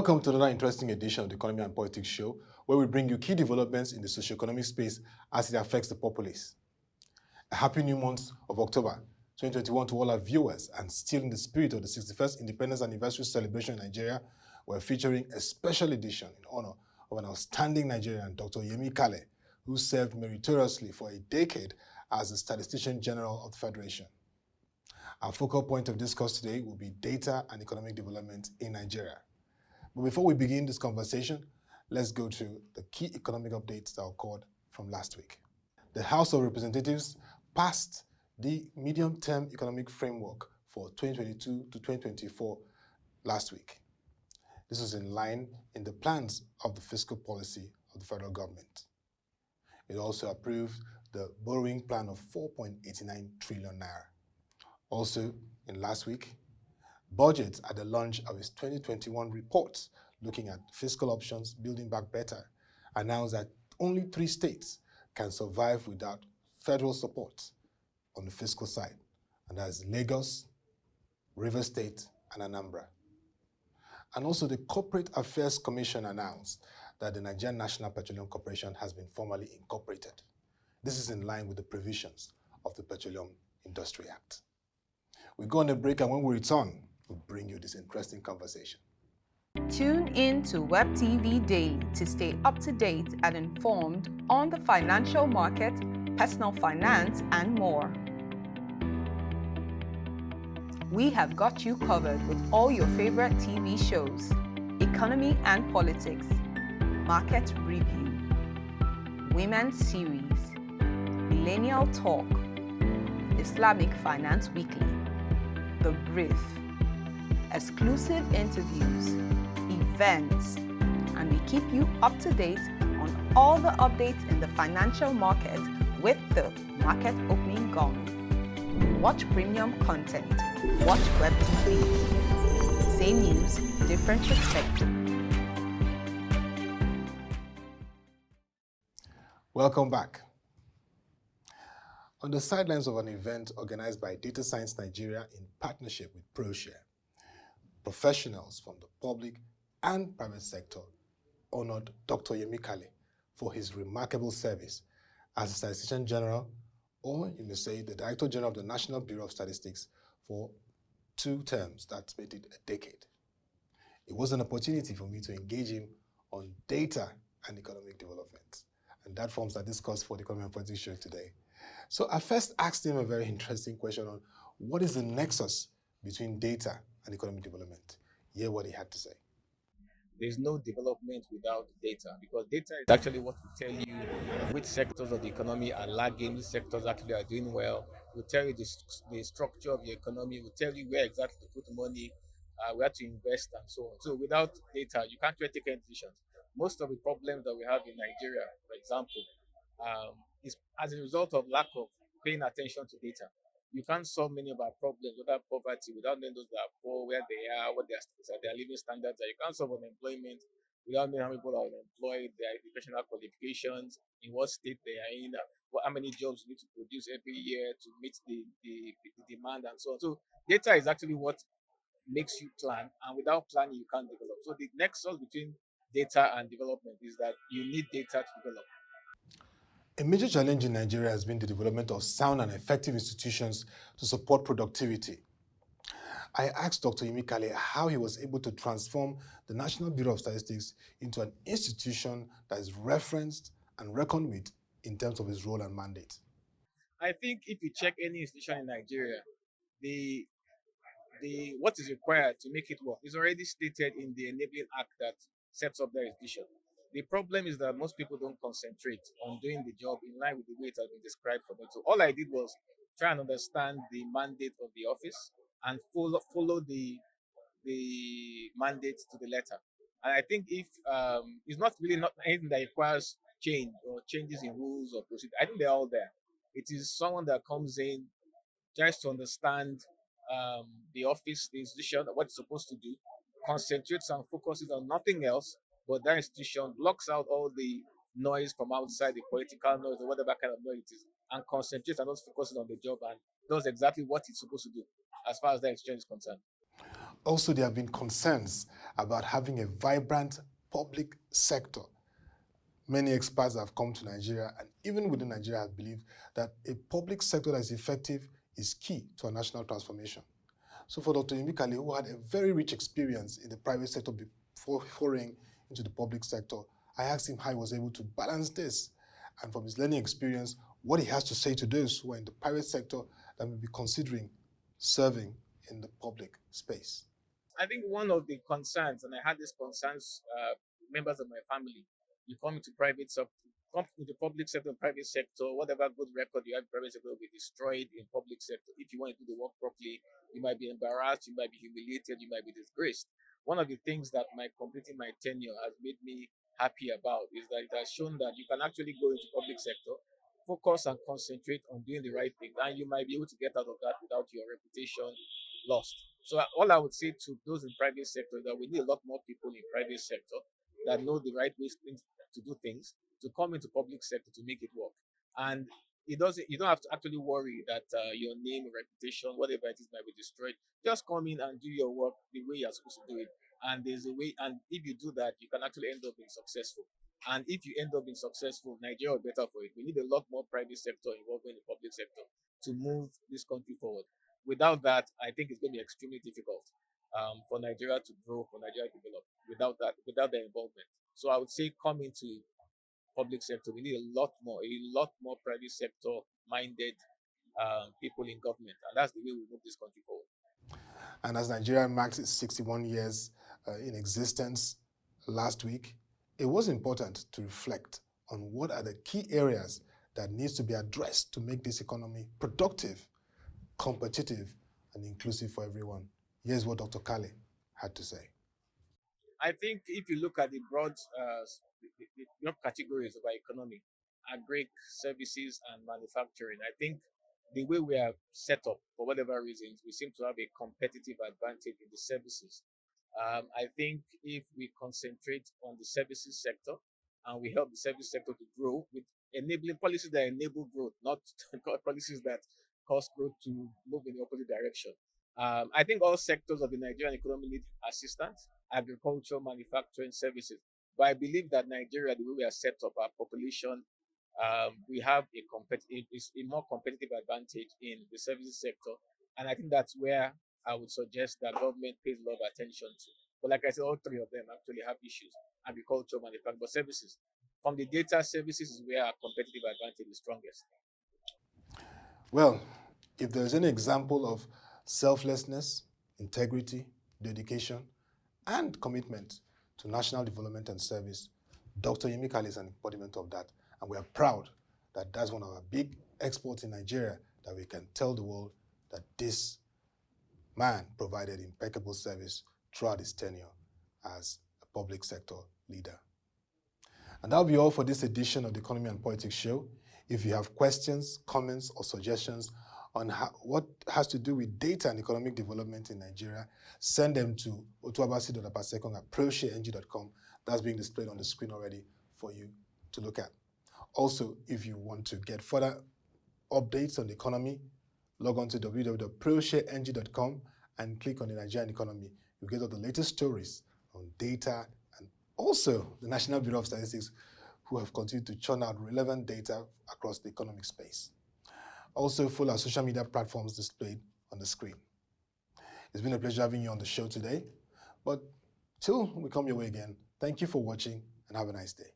Welcome to another interesting edition of the Economy and Politics Show, where we bring you key developments in the socio-economic space as it affects the populace. A happy new month of October 2021 to all our viewers, and still in the spirit of the 61st Independence Anniversary celebration in Nigeria, we're featuring a special edition in honor of an outstanding Nigerian, Dr. Yemi Kale, who served meritoriously for a decade as the Statistician-General of the Federation. Our focal point of discourse today will be data and economic development in Nigeria. But before we begin this conversation, let's go through the key economic updates that occurred from last week. The House of Representatives passed the medium-term economic framework for 2022 to 2024 last week. This is in line in the plans of the fiscal policy of the federal government. It also approved the borrowing plan of 4.89 trillion naira. Also, in last week, Budget at the launch of its 2021 report looking at fiscal options, building back better, announced that only 3 states can survive without federal support on the fiscal side, and that is Lagos, Rivers State, and Anambra. And also the Corporate Affairs Commission announced that the Nigerian National Petroleum Corporation has been formally incorporated. This is in line with the provisions of the Petroleum Industry Act. We go on a break, and when we return, we'll bring you this interesting conversation. Tune in to WebTV Daily to stay up to date and informed on the financial market, personal finance, and more. We have got you covered with all your favorite TV shows, economy and politics, market review, women's series, millennial talk, Islamic Finance Weekly, The Brief, exclusive interviews, events, and we keep you up to date on all the updates in the financial market with the market opening gong. Watch premium content. Watch WebTV. Same news, different perspective. Welcome back. On the sidelines of an event organized by Data Science Nigeria in partnership with ProShare, professionals from the public and private sector honored Dr. Yemi Kale for his remarkable service as the Statistician General, or you may say the Director General of the National Bureau of Statistics, for 2 terms that made it a decade. It was an opportunity for me to engage him on data and economic development, and that forms our discourse for the Economy and Politics Show today. So I first asked him a very interesting question on what is the nexus between data and economic development. Hear what he had to say. There's no development without data, because data is actually what will tell you which sectors of the economy are lagging, which sectors actually are doing well, will tell you the structure of the economy, will tell you where exactly to put money, where to invest, and so on. So without data, you can't really take any decisions. Most of the problems that we have in Nigeria, for example, is as a result of lack of paying attention to data. You can't solve many of our problems without poverty, without knowing those that are poor, where they are, what their living standards are. You can't solve unemployment without knowing how many people are unemployed, their educational qualifications, in what state they are in, how many jobs you need to produce every year to meet the demand, and so on. So data is actually what makes you plan, and without planning, you can't develop. So the nexus between data and development is that you need data to develop. A major challenge in Nigeria has been the development of sound and effective institutions to support productivity. I asked Dr. Yemi Kale how he was able to transform the National Bureau of Statistics into an institution that is referenced and reckoned with in terms of its role and mandate. I think if you check any institution in Nigeria, the what is required to make it work is already stated in the Enabling Act that sets up their institution. The problem is that most people don't concentrate on doing the job in line with the way it has been described for me. So all I did was try and understand the mandate of the office and follow the mandate to the letter. And I think if it's not anything that requires change or changes in rules or procedure, I think they're all there. It is someone that comes in, tries to understand the office, the institution, what it's supposed to do, concentrates and focuses on nothing else, but that institution blocks out all the noise from outside, the political noise or whatever kind of noise it is, and concentrates and not focuses on the job and does exactly what it's supposed to do as far as that exchange is concerned. Also, there have been concerns about having a vibrant public sector. Many experts have come to Nigeria, and even within Nigeria have believed that a public sector that is effective is key to our national transformation. So for Dr. Yemi Kale, who had a very rich experience in the private sector before foraying into the public sector, I asked him how he was able to balance this, and from his learning experience, what he has to say to those who are in the private sector that may be considering serving in the public space. I think one of the concerns, and I had these concerns, members of my family, you come into private sector, come into public sector and private sector, whatever good record you have in private sector will be destroyed in public sector. If you want to do the work properly, you might be embarrassed, you might be humiliated, you might be disgraced. One of the things that my completing my tenure has made me happy about is that it has shown that you can actually go into public sector, focus and concentrate on doing the right thing, and you might be able to get out of that without your reputation lost. So all I would say to those in private sector is that we need a lot more people in private sector that know the right ways to do things to come into public sector to make it work. And it doesn't. You don't have to actually worry that your name, reputation, whatever it is, might be destroyed. Just come in and do your work the way you're supposed to do it. And there's a way. And if you do that, you can actually end up being successful. And if you end up being successful, Nigeria will be better for it. We need a lot more private sector involved in the public sector to move this country forward. Without that, I think it's going to be extremely difficult for Nigeria to grow, for Nigeria to develop. Without their involvement. So I would say come into public sector. We need a lot more private sector minded people in government, and that's the way we move this country forward. And as Nigeria marks its 61 years in existence last week, it was important to reflect on what are the key areas that needs to be addressed to make this economy productive, competitive, and inclusive for everyone. Here's what Dr. Kale had to say. I think if you look at the broad categories of our economy, agri, services, and manufacturing, I think the way we are set up, for whatever reasons, we seem to have a competitive advantage in the services. I think if we concentrate on the services sector and we help the service sector to grow with enabling policies that enable growth, not policies that cause growth to move in the opposite direction. I think all sectors of the Nigerian economy need assistance: agriculture, manufacturing, services. But I believe that Nigeria, the way we are set up, our population, we have a more competitive advantage in the services sector, and I think that's where I would suggest that government pays a lot of attention to. But like I said, all three of them actually have issues: agriculture, manufacturing, but services. From the data, services is where our competitive advantage is strongest. Well, if there's any example of selflessness, integrity, dedication, and commitment to national development and service, Dr. Yemi Kale is an embodiment of that. And we are proud that that's one of our big exports in Nigeria, that we can tell the world that this man provided impeccable service throughout his tenure as a public sector leader. And that'll be all for this edition of the Economy and Politics Show. If you have questions, comments, or suggestions on what has to do with data and economic development in Nigeria, send them to otuabasi.apasekong@proshare.ng.com. That's being displayed on the screen already for you to look at. Also, if you want to get further updates on the economy, log on to www.proshare.ng.com and click on the Nigerian economy. You'll get all the latest stories on data, and also the National Bureau of Statistics, who have continued to churn out relevant data across the economic space. Also, follow our social media platforms displayed on the screen. It's been a pleasure having you on the show today, but till we come your way again, thank you for watching and have a nice day.